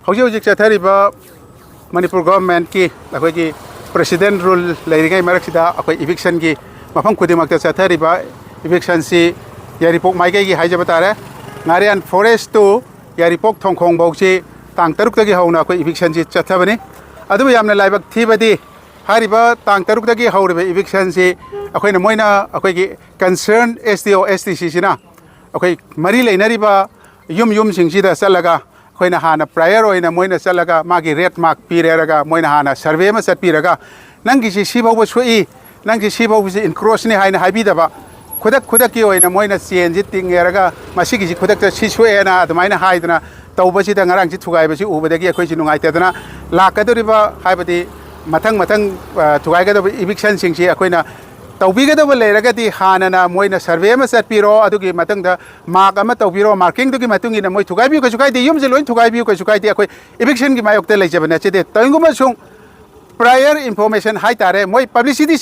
Hojik chathariba Manipur government ki akhoi president rule leirigai maraksida akhoi eviction ki mafam khudimakta chathariba eviction si Yairipok maigai gi haijaba tare Ngariyan forest to Yairipok Thongkhong bauchi tang taruk tagi hauna akhoi eviction si chathabani adu yamna laibak thibadi hariba tang taruk tagi hauriba eviction si akhoi na moina akhoi gi concern SDO STC sina akhoi mari leinariba yum singsida salaga khoina hana prior oina moina salaga magi red mark pireraga moina hana survey ma sat piraga nangi si sibaw sui nangi sibaw si encroach ni haina habidaba khudak ki oina moina change tingeraga masigi si khudak ta sisue na admaina haidna tawbasi da ngarang si thugai basi ubadagi khoi si nungai tadana lakadoriba haibati mathang thugai ga eviction singsi akoina tawbigadaba leiragadi hanana moina survey ma satpiro adugi matangda mark ama tawbiro marking dugi matungi na moi thugaibi ko sukai de yumje loin thugaibi ko sukai de akoi eviction gi mayokte leijabana chede tanguma sung prior information hai tare moi publicity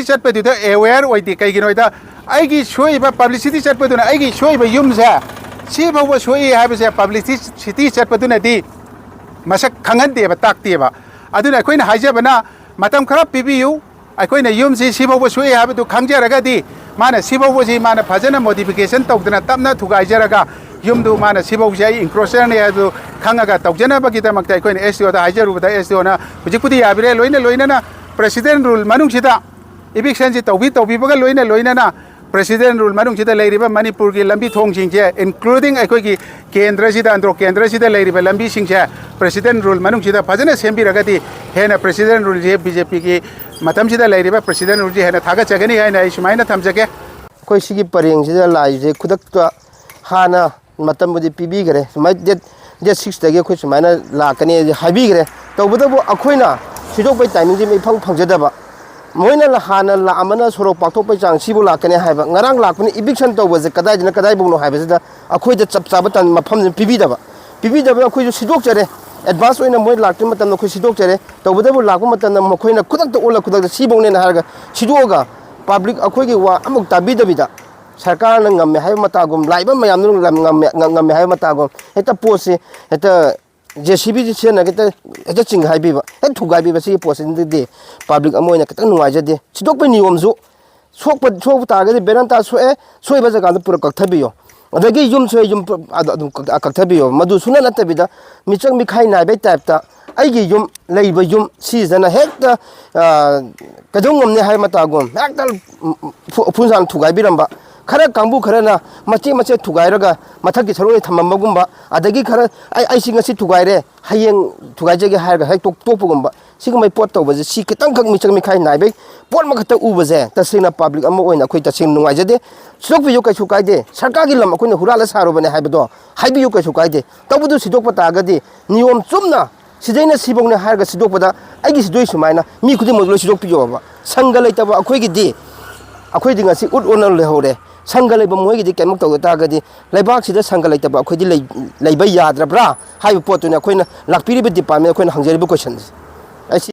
chat pe du aware oidi kai gi noida aigi shoi ba publicity chat pe du na aigi shoi ba yumsa si ba shoi ha ba se publicity chat pe du na di masak khangan de ba tak de ba aduna koina haijabana matam khara pibiu अखोइना युम से सिबाव सुए हाबदु खंगजरगदी माने सिबाव जी माने फजना modification तौदना तमना थुगाइजरगा युमदु माने सिबाव जे इंक्रोचर ने अदु खंगागा तौजना बगिदमक्ता अखोइना SDO दा हाइजरुबदा एसडीओ ना हुजिपुदी याबिरे लोइना प्रेसिडेंट रूल मनुंगसिदा इविक्शन जी तौबीबगा लोइना ना प्रेसिडेंट रूल मनुंगसिदा लेरिबा मणिपुर की लंबी थोंगसिंगजे इंक्लूडिंग अखोइगी केंद्रसिदा अंद्रो केंद्रसिदा लेरिबा लंबी सिंगजे प्रेसिडेंट रूल मनुंगसिदा फजना सेंबिरगदी हेना प्रेसिडेंट रूल जे बीजेपी की मतमसिदा लेरिबा प्रेसिडेंट रूल जे हेना थागा चगनी हाइना सुमाइना थमजगे कोई सिगी परिंगसिदा लाइजे खुदकता हाना मतमबुदी पीबीगरे सुमाइ जे 6 दगे खु सुमाइना लाकनी हाबिगरे तौबदबो अखोइना सिदोक टाइमिंग जे मे फंगजदबा मोइना हाना लामना सोरो पाथोप चांग सिबु लाकने हाइबा ngarang lakpनि eviction तौबजे कदाइ बुनो हाइबसिदा अखोइदा चपचाबा तन मफम पीबीदबा अखोइ सिदोक चरे एडवांस ओइना मोइ लाक्ति मतम अखोइ सिदोक चरे तौबदबो लाकु मतम मखोइना खुदक ओला खुदक सिबोंने हारगा सिदोगा पब्लिक अखोइगी वा अमुक ताबीदबिदा सरकार न ngam हाइ मतागुम लाइबा मयाम ngam हाइ मतागुम हेता पोसे हेता जेसीबी जी सेना के त चिंग हाइबीबा हे थुगाइबीबा सी पोसे दे पब्लिक अमोइना खतंग नुवाइजदे सिदोक पे नियम जो सोक तागदे बेरंता सोइबा जगा पुरा कथबियो अदगी युम सोय युम कथबियो मदु सुना नतबिदा मिचंग मिखाइ नाइबे टाइपता आइगी युम लेइबा युम सीजना हेक्ता कदोंगमने हाइ मतागुम हेक्ता फुनजान थुगाइबिरंबा खरा कांबु खरना मचे थुगाइरगा मथकी सरोय थममगुंबा अदगी खरा आइसिंगसी थुगाइरे हयेंग थुगाइजेगे हायरगा हेक टोपगुंबा सिगमै पोट तौबजे सी कितंग खक मिचंग मिखाइ नाइबे पोट मखत उबजे तसिना पब्लिक अम ओइना खoi तसिंग नुवाइजदे सिदोकबियो कैसु काइदे सरकारगी लम अखोइना हुराला सारोबने हाइबदो हाइबियो कैसु काइदे तबुदु सिदोकपा तागदि नियम चुमना सिदैना सिबोंने हायरगा सिदोकपदा आइगी सिदोइ सुमाइना मी खुदि मगलो सिदोकपियोबा संग लेतबा अखोइगिदि अखोइदि ngasi ut onal lehore संगल मोईगी कम तौगदी लेबाक संग लेब अखोदी लेब याद्रब्रा पोटना अखोना लापीब डिपार्टमेंट अखोना हंजरीब क्वेश्चन